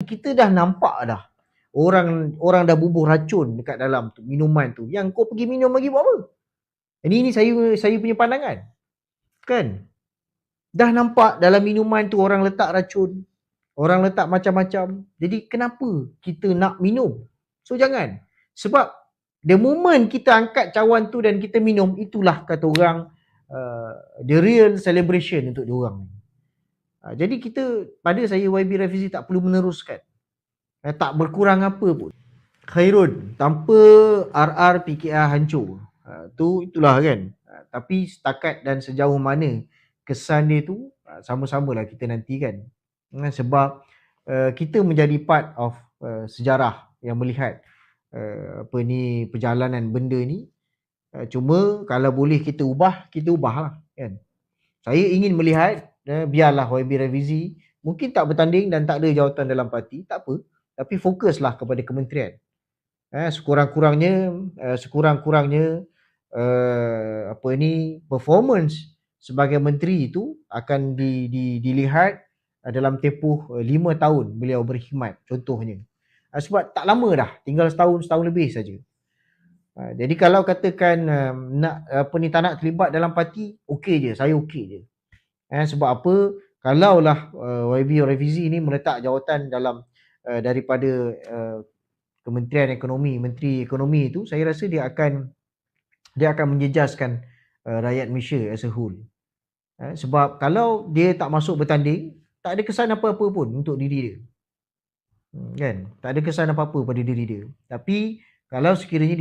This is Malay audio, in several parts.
kita dah nampak dah orang dah bubuh racun dekat dalam tu minuman tu, yang kau pergi minum lagi buat apa? Ini saya punya pandangan kan. Dah nampak dalam minuman tu orang letak racun, orang letak macam-macam, jadi kenapa kita nak minum? So jangan. Sebab the moment kita angkat cawan tu dan kita minum, itulah kata orang the real celebration untuk diorang. Jadi kita, pada saya YB Rafizi tak perlu meneruskan, tak berkurang apa pun. Khairun, tanpa RR PKR hancur, itulah kan. Tapi setakat dan sejauh mana kesan dia tu, sama-samalah kita nantikan. Sebab kita menjadi part of sejarah yang melihat perjalanan benda ni. Cuma kalau boleh kita ubahlah kan. Saya ingin melihat biarlah YB Rafizi mungkin tak bertanding dan tak ada jawatan dalam parti, tak apa, tapi fokuslah kepada kementerian. Sekurang-kurangnya performance sebagai menteri itu akan dilihat dalam tempoh 5 tahun beliau berkhidmat contohnya. Sebab tak lama dah, tinggal setahun lebih saja. Jadi kalau katakan tak nak terlibat dalam parti, okey je, saya okey je. Sebab apa? Kalaulah YB Rafizi ni meletak jawatan dalam daripada Kementerian Ekonomi, Menteri Ekonomi itu, saya rasa dia akan menjejaskan rakyat Malaysia as a whole. Sebab kalau dia tak masuk bertanding, tak ada kesan apa-apa pun untuk diri dia. Kan? Tak ada kesan apa-apa pada diri dia. Tapi kalau sekiranya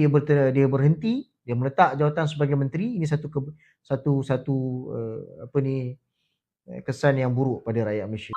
dia berhenti, dia meletak jawatan sebagai menteri, ini satu kesan yang buruk pada rakyat Malaysia.